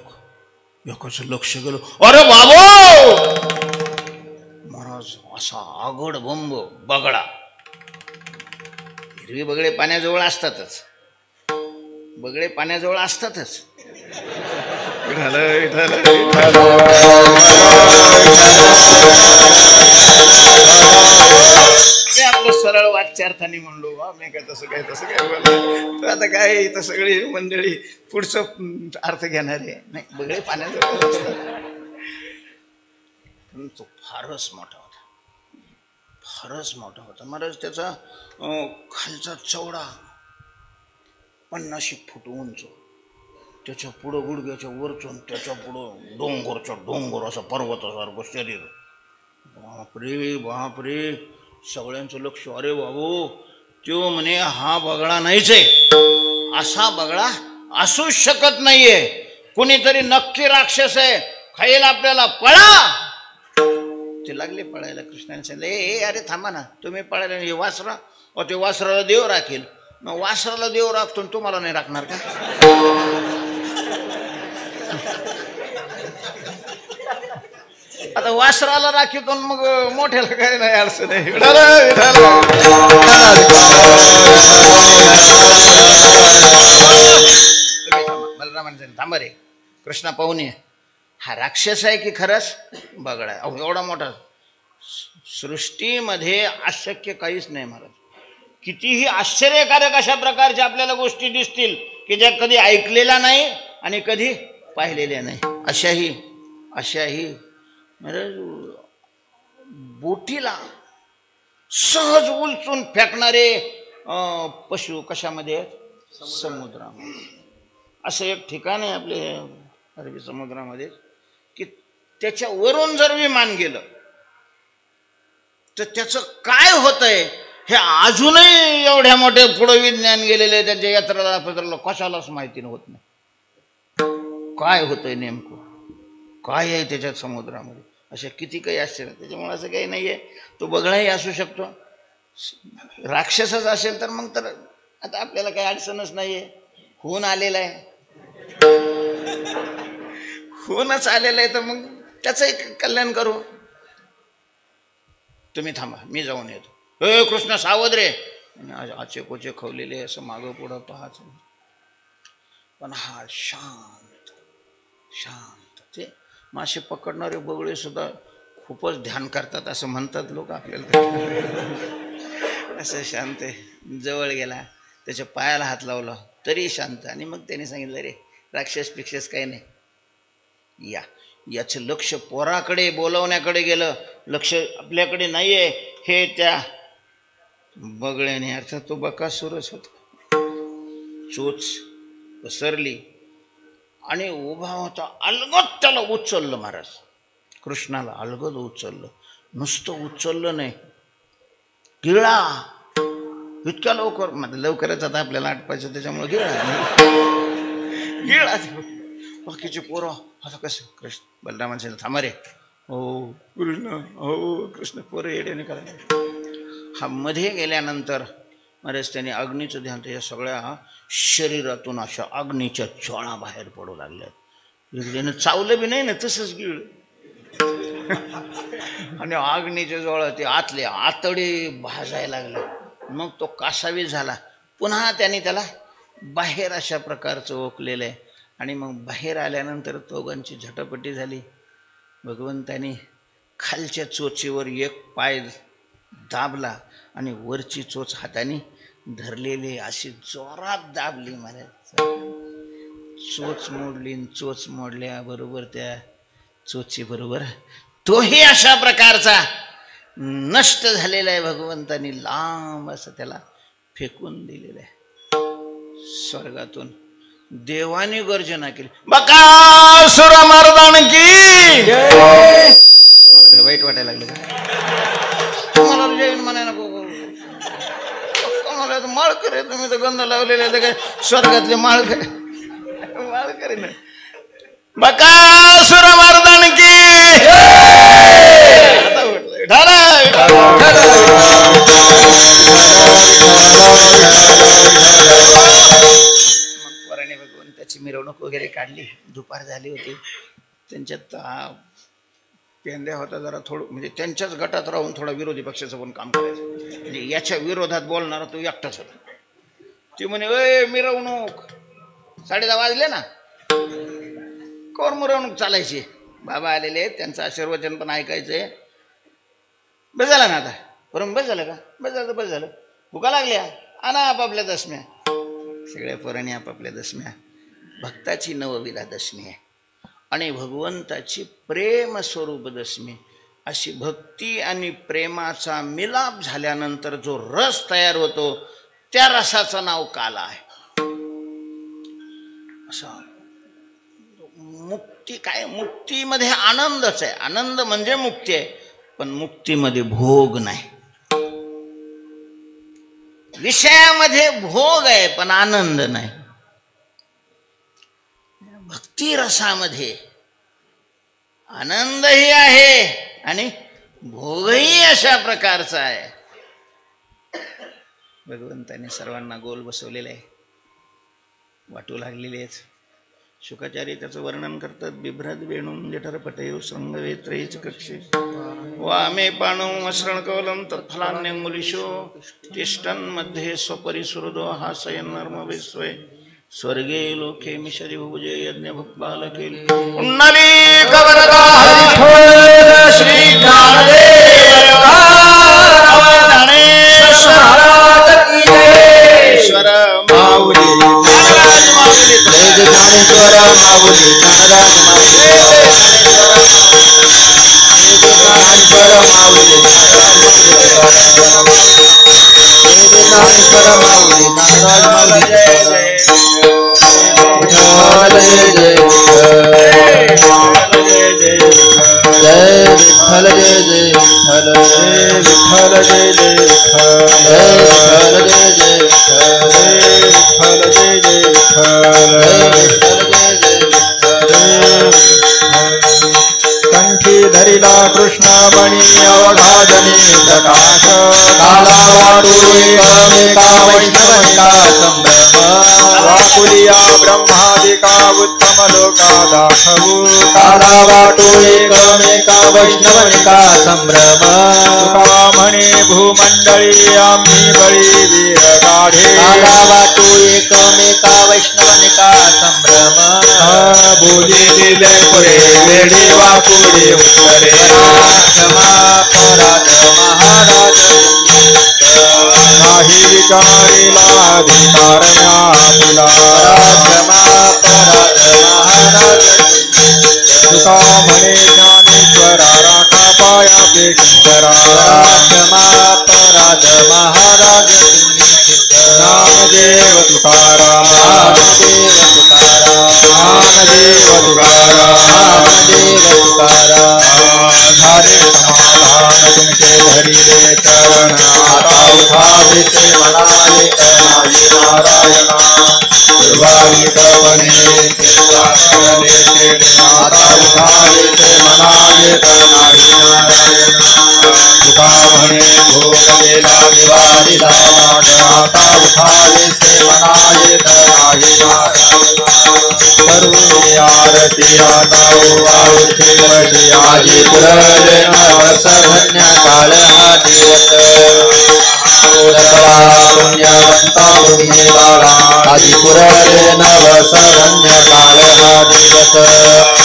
Speaker 1: एकाचं लक्ष गेलं, अरे बाबो महाराज, असा आगड बंब बगडा. हिरवी बगडे पाण्याजवळ असतातच, बगडे पाण्याजवळ असतातच. मी आपलं सरळ वाच्यार्थाने म्हणलो, मी काय तसं काय बोललो. आता काय इथं सगळी मंडळी पुढचं अर्थ घेणार आहे. नाही, बगडे पाण्याजवळ असतात. पण तो फारच मोठा होता महाराज. त्याचा खालचा चौडा 50 फूट उंच, त्याच्या पुढं गुडघ्याच्या वरचून त्याच्या पुढं डोंगर असं पर्वतासारखं शरीर. बापरे, सगळ्यांचं लक्ष, अरे बाबू त्यो म्हणे हा बगळा नाहीच आहे, असा बगळा असूच शकत नाहीये, कुणीतरी नक्की राक्षस आहे, खाईल आपल्याला, पळा. ते लागले पळायला. कृष्णाने सांगितलं, ए अरे थांबा ना, तुम्ही पळायला. हे वासरा, ते वासराला देव राखील. मग वासराला देव राखतो, तुम्हाला नाही राखणार का? आता वासराला राखीतो, मग मोठ्याला काय नाही अडचण आहे. बलरामाने सांगितलं, थांबा रे कृष्णा, पाहुणे हा राक्षस आहे की खरंच बगडा आहे? अहो एवढा मोठा, सृष्टीमध्ये अशक्य काहीच नाही महाराज. कितीही आश्चर्यकारक अशा प्रकारच्या आपल्याला गोष्टी दिसतील की ज्या कधी ऐकलेल्या नाही आणि कधी पाहिलेल्या नाही, अशाही महाराज बोटीला सहज उलचून फेकणारे पशु कशामध्ये आहेत? समुद्रामध्ये. असं एक ठिकाण आहे आपले अरबी समुद्रामध्ये की त्याच्यावरून जर विमान गेलं तर त्याचं काय होतंय हे अजूनही एवढ्या मोठे पुढे विज्ञान गेलेले त्यांच्या यात्रा कशालाच माहिती होत नाही. काय होतंय नेमकं, काय आहे त्याच्यात समुद्रामध्ये, अशा किती काही आश्चर्य. त्याच्यामुळे असं काही नाही आहे. तो बगळाही असू शकतो, राक्षसच असेल तर मग तर आता आपल्याला काही अडचणच नाही आहे. होऊन आलेला आहे, होऊनच आलेलं आहे, तर मग त्याचं एक कल्याण करू. तुम्ही थांबा, मी जाऊन येतो. हे कृष्ण सावध रे. आचे कोचे खवलेले असं मागं पुढं पाहायचं. पण हा शांत. ते मासे पकडणारे बगळे सुद्धा खूपच ध्यान करतात असं म्हणतात लोक आपल्याला. असं शांत आहे. जवळ गेला, त्याच्या पायाला हात लावला तरी शांत. आणि मग त्याने सांगितलं, रे राक्षस पिक्षस काही नाही, याचं लक्ष पोराकडे बोलावण्याकडे गेलं, लक्ष आपल्याकडे नाहीये. हे त्या बगळ्याने, अर्थात तो बकासूरच होता, चोच पसरली आणि उभा होता. अलगद त्याला उचललं महाराज, कृष्णाला अलगद उचललं. नुसतं उचललं नाही, गिळा. इतक्या लवकरच आता आपल्याला आटपायचं, त्याच्यामुळे गिळा. बाकीचे पोरं आता कसं कृष्ण बलरामाने थांबा रे. हो कृष्ण पोरं येड्याने करायला. हा मध्ये गेल्यानंतर महाराज त्याने अग्नीचं ध्यान, त्याच्या सगळ्या शरीरातून अशा अग्नीच्या ज्वाळा बाहेर पडू लागल्या. त्यानं चावलं बी नाही ना, तसंच गिळ. आणि अग्नीच्या ज्वाळा ते आतले आतडे भाजायला लागले. मग तो कासावीस झाला. पुन्हा त्याने त्याला बाहेर अशा प्रकारचं ओकलेलं आहे. आणि मग बाहेर आल्यानंतर दोघांची झटापटी झाली. भगवंतानी खालच्या चोचीवर एक पाय दाबला आणि वरची चोच हाताने धरलेली अशी जोरात दाबली. मला चोच मोडली. चोच मोडल्याबरोबर त्या चोची बरोबर तोही अशा प्रकारचा नष्ट झालेला आहे. भगवंतानी लांब असं त्याला फेकून दिलेलं आहे. स्वर्गातून देवानी गर्जना केली, बकासुर मर्दन की. तुम्हाला काय वाईट वाटायला लागलं का? तुम्हाला जैन म्हणाय नको. तुम्हाला माळकरी तुम्ही तर गंध लावलेले काय स्वर्गातले माळकरी माळकरी नाही. बकासुर मर्दन की. पोराने भगवंताची मिरवणूक वगैरे काढली. दुपार झाली होती. त्यांच्यात पेंद्या होता जरा थोडं, म्हणजे त्यांच्याच गटात राहून थोडा विरोधी पक्षाचं पण काम करायचं. म्हणजे याच्या विरोधात बोलणारा तो एकटाच होता. ती म्हणे ए मिरवणूक 10:30 वाजले ना, कोर मिरवणूक चालायची. बाबा आलेले, त्यांचं आशीर्वचन पण ऐकायचंय. बस झालं ना आता. बरं बस झालं का? बस झालं बस झालं. भुका लागल्या, आणा आपापल्या दशम्या. सगळ्या पोरांनी आपापल्या दशम्या. भक्ताची नवविधा दशमी आहे आणि भगवंताची प्रेम स्वरूप दशमी. अशी भक्ती आणि प्रेमाचा मिलाप झाल्यानंतर जो रस तयार होतो त्या रसाचं नाव काला आहे. असं मुक्ती काय? मुक्तीमध्ये आनंदच आहे. आनंद म्हणजे मुक्ती आहे, पण मुक्तीमध्ये भोग नाही. विषयामध्ये भोग आहे पण आनंद नाही. भक्ती रसामध्ये आनंदही आहे आणि भोगही अशा प्रकारचा आहे. भगवंताने सर्वांना गोल बसवलेलं आहे. वाटू लागलेले आहेत. शुकाचार्य त्याचं वर्णन करतात. बिभ्रद वेणून जठर पटयो श्रृंगवेत्रैच कक्षे वामे पाणौ श्रणकवलं तत्फलान्यंगुलिशो तिष्ठन् मध्ये स्वपरिसुहृदो हासयन् नर्मविस्वै स्वर्गे लोके मिशरि भुजे यज्ञ भक्पालके पुण्डलीक वरदा हरिठोळ श्री ज्ञानदेव ज्ञानेश्वर माऊली
Speaker 2: ज्ञानेश्वर माऊली ज्ञानराज ज्ञानेश्वर माऊली ज्ञानेश्वर माऊली ज्ञानराज जय जय जय विठ्ठल जय जय विठ्ठल जय जय विठ्ठल जय जय कंठी धरिला कृष्णमणी अवघाजनी प्रकाश काला वाटू एकमेका वैष्णवनिका संभ्रम वाकुलिया ब्रह्मादिका उत्तम लोका दाखवू काला वाटू एकमेका वैष्णवनिका संभ्रम तुका म्हणे भूमंडळी आम्ही बळी वीर गाढे काला वाटू एकमेका वैष्णवनिका संभ्रम बोली दिले पुढे वेडी वाकुडी उत्तरे क्षमा पराध महाराज नाही विचारिला भिकारण्या तुला क्षमा पराध महाराज तुका म्हणे ज्ञानेश्वरा राखा पाया पेक्षरा क्षमा पराध महाराज नामदेव तुकाराम नामदेव तुकाराम नामदेव तुकाराम नामदेव तुकाराम झाले समाधान तुमचे धरिले चरण आता उठाविते म्हणाले नाही नारायणा दुर्भावितपणे वाचले तेडे आता उठाविते म्हणाले नाही नारायणा तुका म्हणे भोग गेला दिवाळीला वाट आता उठाविते म्हणाले नाही
Speaker 3: सर्व आरती आताओ आरती वडी आजी पुरले नवस धन्य काळ हा दिवस पुण्यवंता पुण्यवाळा आजी पुरले नवस धन्य काळ हा दिवस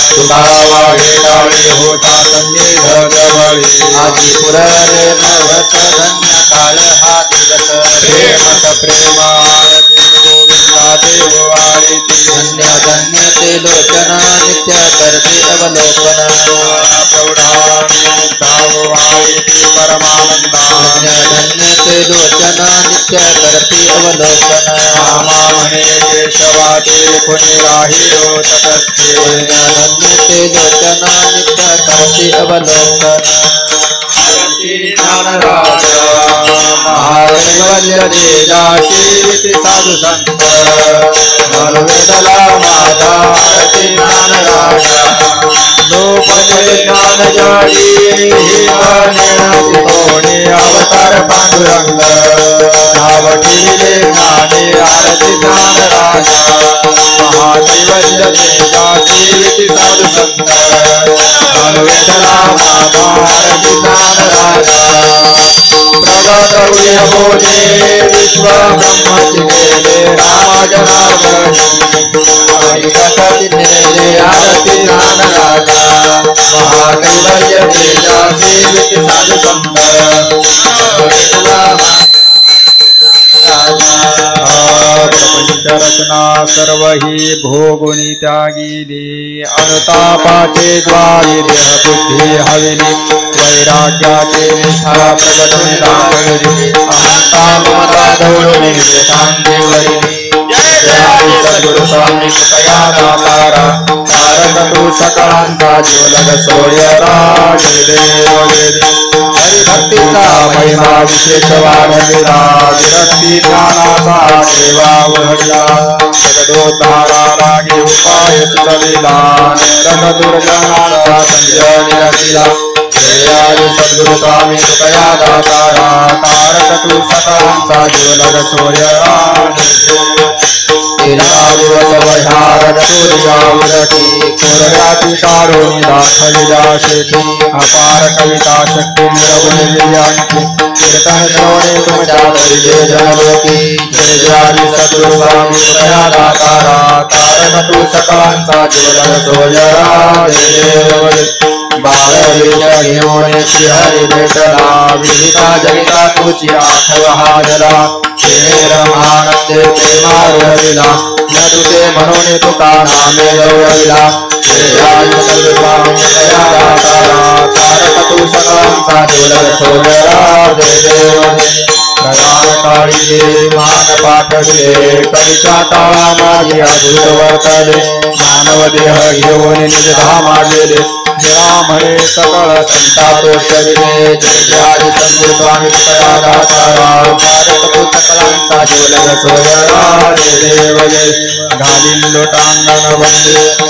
Speaker 3: तुलावा वेळाळी होता संदेह जवळी आजी पुरले नवस धन्य काळ हा दिवस प्रेमात प्रेमा आरती गोविंदा देव आरती धन्य धन्य ते लोचना नित्य करते अवलोकन प्रौढानी मुग्धाव आरती परमानंदा धन्य धन्य ते लोचना नित्य करते अवलोकन रामा म्हणे केशवाते पुणे राहिलो तटस्थे धन्य धन्य ते लोचना नित्य करते अवलोकन ज्ञानराज महाकैवल्य तेजाशी साधु संत मनोवेदला माझा आरती ज्ञानराज लोपले ज्ञान जाळी तोडे अवतार पांडुरंग नाव ठेविले ज्ञाने आरती ज्ञानराज महाकैवल्य तेजाशी साधु संत मनोवेदला माझा आरती ज्ञानराज प्रगत हुए बोले विश्व ब्रह्म चिन्हेले राम जनार्दन चिन्हेले आरती ज्ञानराज महाकैवल्य तेजासी साधु संत प्रपंच रचना सर्व ही भोगुनी त्यागिली अनुतापाचे द्वारी देह बुद्धी हविली वैराग्याचे निष्ठा प्रगटून दाखविली अहंता ममता दौडून शांती वरिली सद्गुरु स्वामी कृपया दातारा तारक तू सकळांचा ज्वलग सोयरा देव हरिभक्तीचा महिमा विशेष वाढविला विरक्ती ज्ञानाचा सेवा वहडला जगदोद्धारा लागे उपाय सुचविला निरक दुर्जनांचा संजय निरसिला सद्गुरु स्वामी कृपया दातारा तारक तू सकळांचा ज्वलग सोयरा दिवस वैहार सूर्यावरती कोरड्याची काढून दाखविला शेती अपार कविता शक्ती मिळवून दिव्यांची कीर्तन श्रवणे तुमच्या जय जनलोकी जय जय सद्गुरु स्वामी कृपया दातारा तारक तू सकळांचा ज्वलग सोयरा देव बाळ घेऊन श्रीहरी भेटला विहिता जगिता तुझी आठव हाजला रमानंदे प्रेमारुहविला नदुते म्हणून तुका नामे गौरविला तारक तू सकळांचा ज्वलग सोयरा देव प्रयाण काळी मान पाठविले कवीच्या टाळा माझे अद्भुत वर्तले मानव देह घेऊन निजधामा गेले निरामळे सकळ संता तोषविले जय जय सद्गुरु स्वामी कृपया दातारा तारक तू सकळांचा ज्वलग सोयरा देव जय घालीन लोटांगण वंदे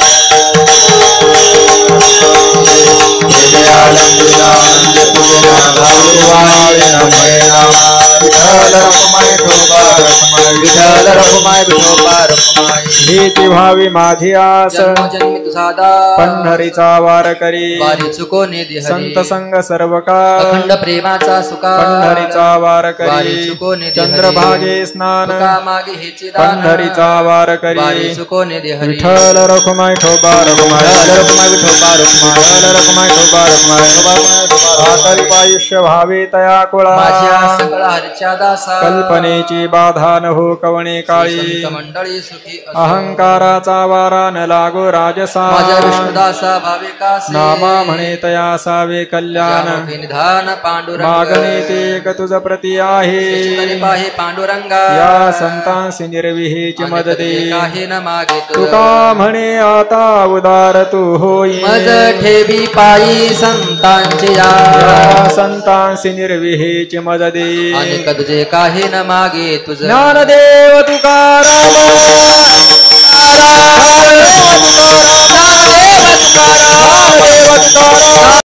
Speaker 3: भीती व्हावी माझी आस पंढरीचा वार करी संत संग सर्व काळ
Speaker 4: अखंड प्रेमाचा सुका
Speaker 3: पंढरीचा वार करी चंद्रभागे स्नान पंढरीचा वार करी विठ्ठल रखुमाई ठोबा रखुमाई विठोबा रखुमाई ठोबा रखुमाई आयुष्य भावे तया कुळा कल्पनेची बाधा न हो कवणे काळी
Speaker 4: मंडळी सुखी
Speaker 3: अहंकाराचा वारा न लागो राजसा
Speaker 4: विष्णुदासा भाविकास
Speaker 3: नामा म्हणे तया सावे कल्याण
Speaker 4: निधान पांडुरंग
Speaker 3: मागणे ते एक तुझ प्रती आहे
Speaker 4: पाहे पांडुरंगा
Speaker 3: या संतांसी निर्विहीची मदते
Speaker 4: काही न मागे
Speaker 3: तुका म्हणे आता उदार तू होई
Speaker 4: मज ठेवी पायी संतांची या
Speaker 3: संतांसी निर्विहीची मदते
Speaker 4: अनेक तुझे काही न मागे तुझ
Speaker 3: ज्ञानदेव तुकाराम